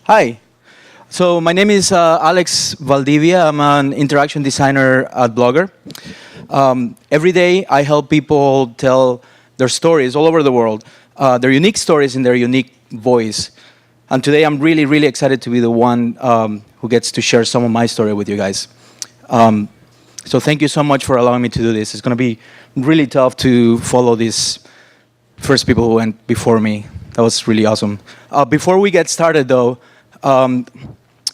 Hi. So my name is Alex Valdivia. I'm an interaction designer at Blogger. Every day I help people tell their stories all over the world, their unique stories in their unique voice. And today I'm really, really excited to be the one who gets to share some of my story with you guys. So thank you so much for allowing me to do this. It's going to be really tough to follow these first people who went before me. That was really awesome. Before we get started, though,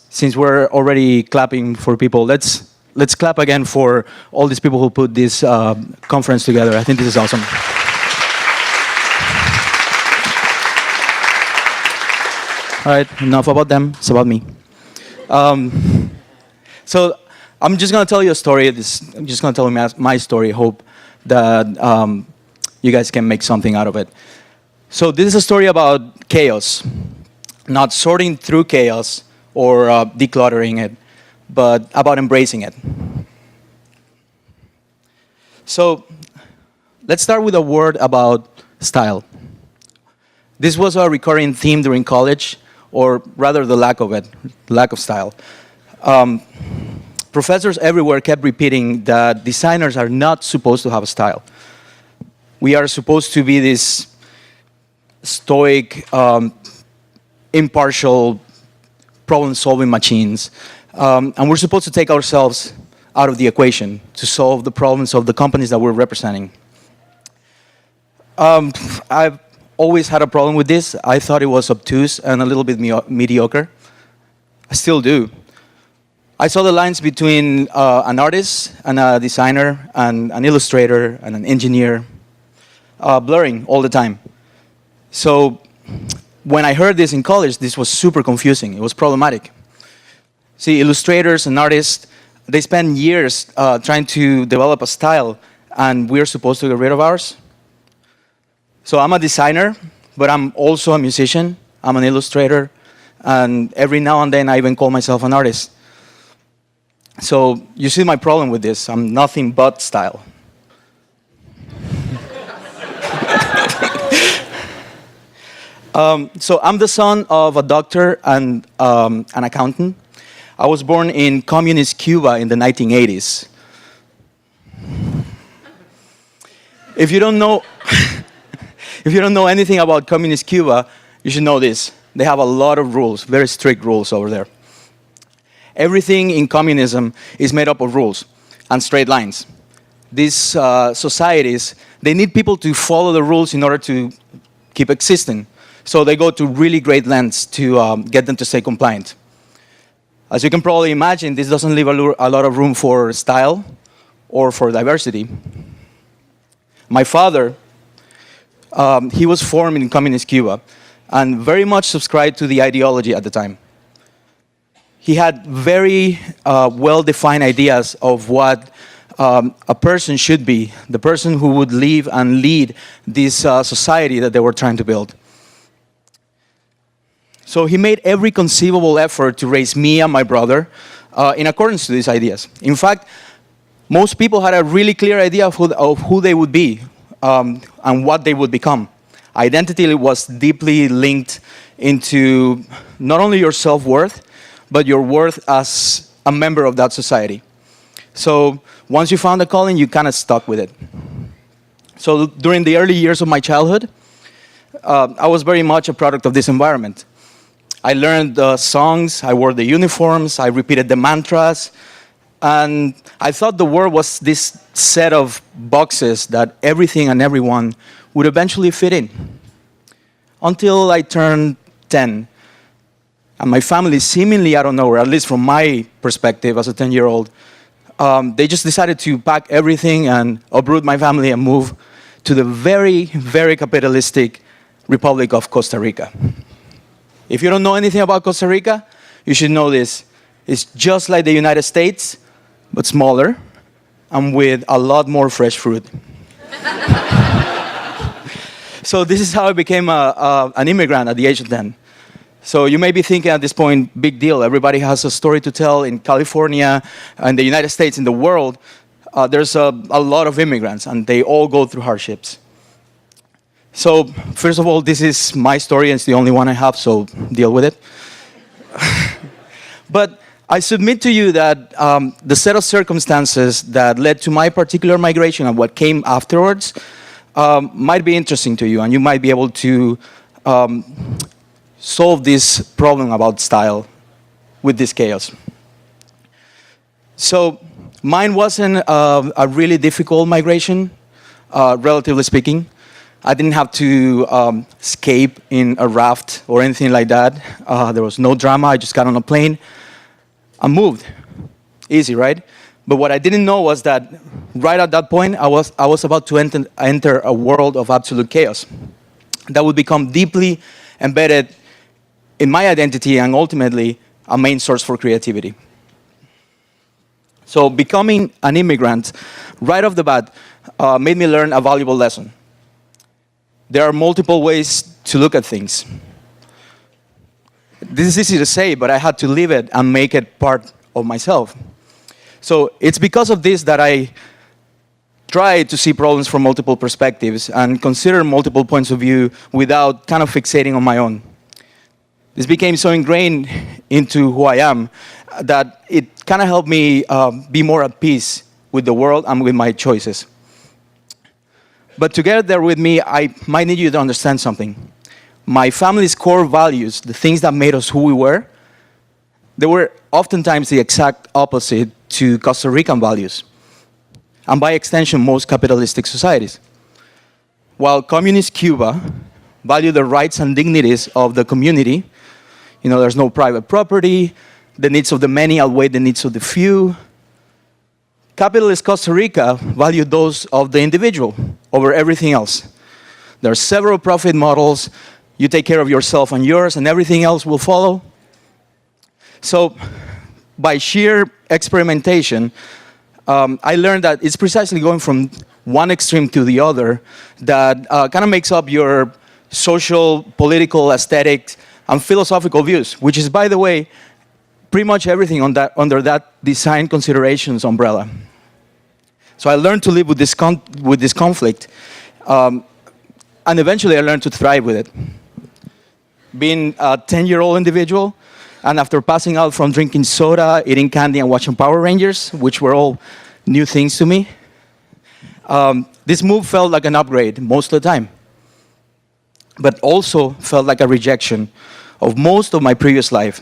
since we're already clapping for people, let's clap again for all these people who put this conference together. I think this is awesome. All right, enough about them. It's about me. So I'm just going to tell you a story. I'm just going to tell you my story. Hope that you guys can make something out of it. So this is a story about chaos. Not sorting through chaos or decluttering it, but about embracing it. So let's start with a word about style. This was a recurring theme during college, or rather the lack of it, lack of style. Professors everywhere kept repeating that designers are not supposed to have a style. We are supposed to be this stoic, impartial, problem-solving machines. And we're supposed to take ourselves out of the equation to solve the problems of the companies that we're representing. I've always had a problem with this. I thought it was obtuse and a little bit mediocre. I still do. I saw the lines between an artist and a designer and an illustrator and an engineer blurring all the time. So when I heard this in college, this was super confusing. It was problematic. See, illustrators and artists, they spend years trying to develop a style, and we're supposed to get rid of ours. So I'm a designer, but I'm also a musician. I'm an illustrator, and every now and then I even call myself an artist. So you see my problem with this. I'm nothing but style. So I'm the son of a doctor and an accountant. I was born in communist Cuba in the 1980s. If you don't know, if you don't know anything about communist Cuba, you should know this. They have a lot of rules, very strict rules over there. Everything in communism is made up of rules and straight lines. These societies, they need people to follow the rules in order to keep existing. So they go to really great lengths to get them to stay compliant. As you can probably imagine, this doesn't leave a lot of room for style or for diversity. My father, he was formed in communist Cuba and very much subscribed to the ideology at the time. He had very well-defined ideas of what a person should be, the person who would live and lead this society that they were trying to build. So he made every conceivable effort to raise me and my brother in accordance to these ideas. In fact, most people had a really clear idea of who they would be and what they would become. Identity was deeply linked into not only your self-worth, but your worth as a member of that society. So once you found a calling, you kind of stuck with it. So during the early years of my childhood, I was very much a product of this environment. I learned the songs, I wore the uniforms, I repeated the mantras, and I thought the world was this set of boxes that everything and everyone would eventually fit in. Until I turned 10. And my family, seemingly out of nowhere, at least from my perspective as a 10-year-old, they just decided to pack everything and uproot my family and move to the very, very capitalistic Republic of Costa Rica. If you don't know anything about Costa Rica, you should know this. It's just like the United States, but smaller, and with a lot more fresh fruit. So this is how I became an immigrant at the age of 10. So you may be thinking at this point, big deal. Everybody has a story to tell in California, in the United States, in the world. There's a lot of immigrants, and they all go through hardships. So first of all, this is my story, and it's the only one I have, so deal with it. But I submit to you that the set of circumstances that led to my particular migration and what came afterwards might be interesting to you, and you might be able to solve this problem about style with this chaos. So mine wasn't a really difficult migration, relatively speaking. I didn't have to escape in a raft or anything like that. There was no drama. I just got on a plane and moved. Easy, right? But what I didn't know was that right at that point, I was about to enter a world of absolute chaos that would become deeply embedded in my identity and ultimately a main source for creativity. So becoming an immigrant right off the bat made me learn a valuable lesson. There are multiple ways to look at things. This is easy to say, but I had to live it and make it part of myself. So it's because of this that I try to see problems from multiple perspectives and consider multiple points of view without kind of fixating on my own. This became so ingrained into who I am that it kind of helped me be more at peace with the world and with my choices. But together with me, I might need you to understand something. My family's core values, the things that made us who we were, they were oftentimes the exact opposite to Costa Rican values, and by extension, most capitalistic societies. While communist Cuba valued the rights and dignities of the community, there's no private property, the needs of the many outweigh the needs of the few. Capitalist Costa Rica valued those of the individual over everything else. There are several profit models. You take care of yourself and yours, and everything else will follow. So by sheer experimentation, I learned that it's precisely going from one extreme to the other that kind of makes up your social, political, aesthetic, and philosophical views, which is, by the way, pretty much everything under that design considerations umbrella. So I learned to live with this conflict, and eventually I learned to thrive with it. Being a 10-year-old individual, and after passing out from drinking soda, eating candy, and watching Power Rangers, which were all new things to me, this move felt like an upgrade most of the time, but also felt like a rejection of most of my previous life,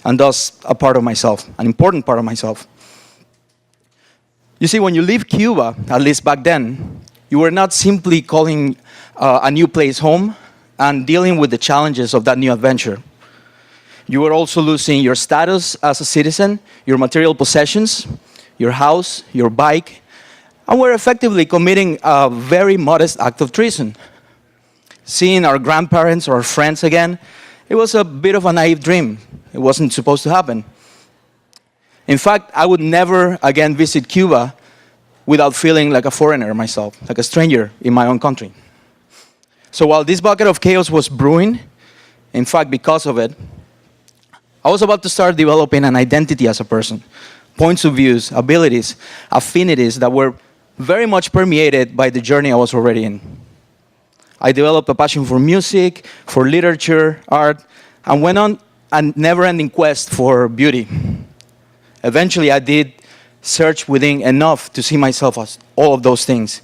and thus a part of myself, an important part of myself. You see, when you leave Cuba, at least back then, you were not simply calling a new place home and dealing with the challenges of that new adventure. You were also losing your status as a citizen, your material possessions, your house, your bike, and were effectively committing a very modest act of treason. Seeing our grandparents or our friends again, it was a bit of a naive dream. It wasn't supposed to happen. In fact, I would never again visit Cuba without feeling like a foreigner myself, like a stranger in my own country. So while this bucket of chaos was brewing, in fact, because of it, I was about to start developing an identity as a person, points of views, abilities, affinities that were very much permeated by the journey I was already in. I developed a passion for music, for literature, art, and went on a never-ending quest for beauty. Eventually, I did search within enough to see myself as all of those things.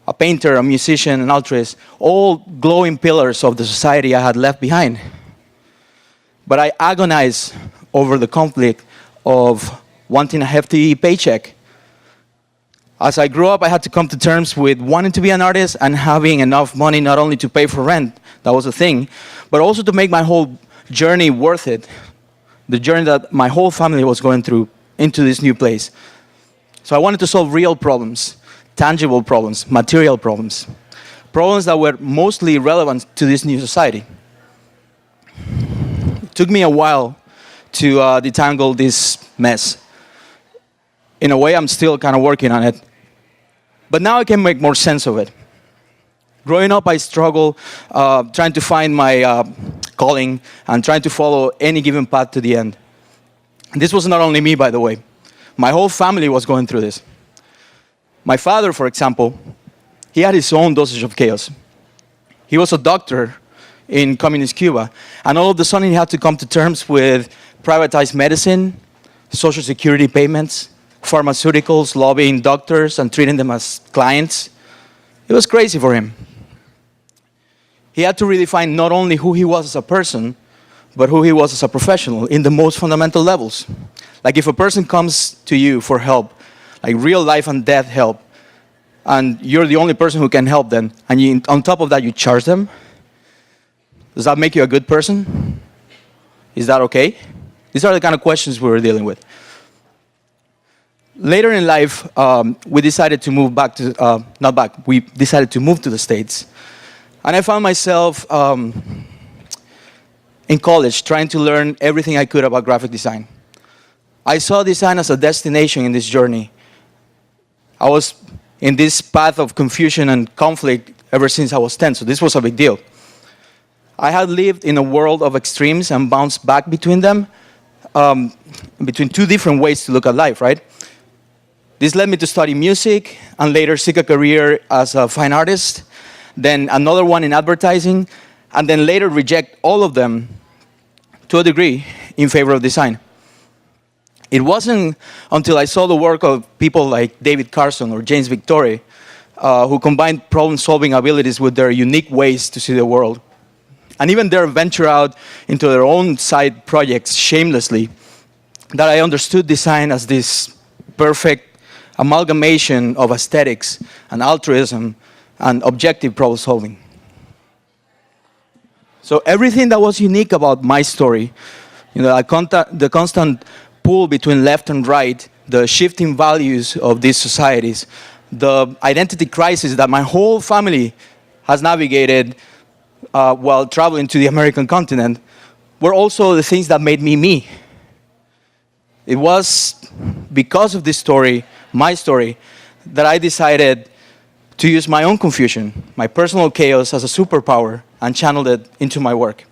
A painter, a musician, an altruist, all glowing pillars of the society I had left behind. But I agonized over the conflict of wanting a hefty paycheck. As I grew up, I had to come to terms with wanting to be an artist and having enough money not only to pay for rent, that was a thing, but also to make my whole journey worth it. The journey that my whole family was going through into this new place. So I wanted to solve real problems, tangible problems, material problems, problems that were mostly relevant to this new society. It took me a while to detangle this mess. In a way, I'm still kind of working on it. But now I can make more sense of it. Growing up, I struggled trying to find my calling and trying to follow any given path to the end. And this was not only me, by the way. My whole family was going through this. My father, for example, he had his own dosage of chaos. He was a doctor in communist Cuba. And all of a sudden, he had to come to terms with privatized medicine, social security payments, pharmaceuticals, lobbying doctors, and treating them as clients. It was crazy for him. He had to redefine not only who he was as a person, but who he was as a professional in the most fundamental levels. Like if a person comes to you for help, like real life and death help, and you're the only person who can help them, and you, on top of that you charge them, does that make you a good person? Is that okay? These are the kind of questions we were dealing with. Later in life, we decided to move back to, we decided to move to the States. And I found myself in college trying to learn everything I could about graphic design. I saw design as a destination in this journey. I was in this path of confusion and conflict ever since I was 10, so this was a big deal. I had lived in a world of extremes and bounced back between them, between two different ways to look at life, right? This led me to study music and later seek a career as a fine artist, then another one in advertising, and then later reject all of them to a degree in favor of design. It wasn't until I saw the work of people like David Carson or James Victory, who combined problem-solving abilities with their unique ways to see the world, and even dare venture out into their own side projects shamelessly, that I understood design as this perfect amalgamation of aesthetics and altruism and objective problem solving. So everything that was unique about my story, you know, the constant pull between left and right, the shifting values of these societies, the identity crisis that my whole family has navigated while traveling to the American continent, were also the things that made me me. It was because of this story, my story, that I decided to use my own confusion, my personal chaos as a superpower, and channeled it into my work.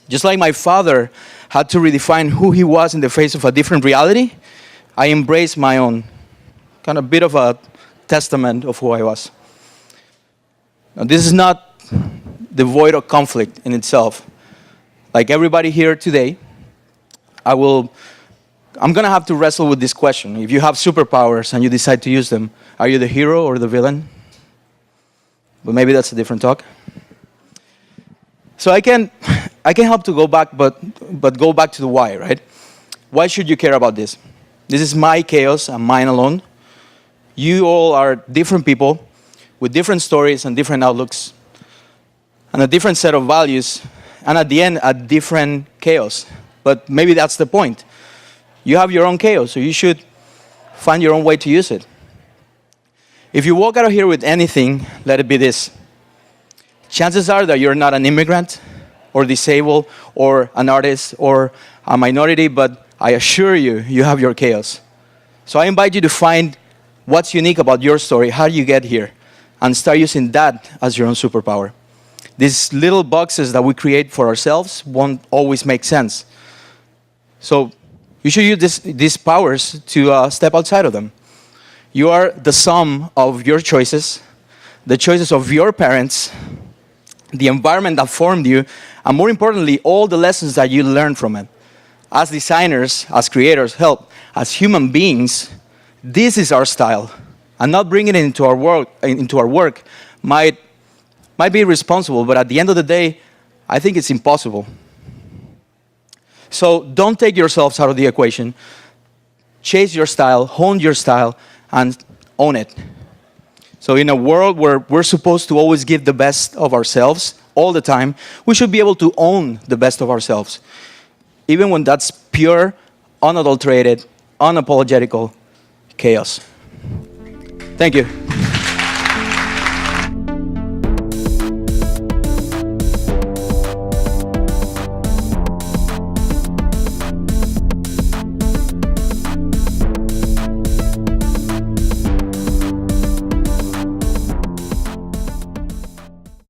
Just like my father had to redefine who he was in the face of a different reality, I embraced my own, kind of bit of a testament of who I was. Now, this is not devoid of conflict in itself. Like everybody here today, I'm going to have to wrestle with this question. If you have superpowers and you decide to use them, are you the hero or the villain? But maybe that's a different talk. So I can help to go back, but go back to the why, right? Why should you care about this? This is my chaos and mine alone. You all are different people with different stories and different outlooks and a different set of values, and at the end, a different chaos. But maybe that's the point. You have your own chaos, so you should find your own way to use it. If you walk out of here with anything, let it be this. Chances are that you're not an immigrant or disabled or an artist or a minority, but I assure you, you have your chaos. So I invite you to find what's unique about your story, how you get here, and start using that as your own superpower. These little boxes that we create for ourselves won't always make sense. So you should use these powers to step outside of them. You are the sum of your choices, the choices of your parents, the environment that formed you, and more importantly, all the lessons that you learned from it. As designers, as creators, as human beings, this is our style. And not bringing it into our work might be irresponsible, but at the end of the day, I think it's impossible. So don't take yourselves out of the equation. Chase your style, hone your style, and own it. So in a world where we're supposed to always give the best of ourselves all the time, we should be able to own the best of ourselves, even when that's pure, unadulterated, unapologetical chaos. Thank you.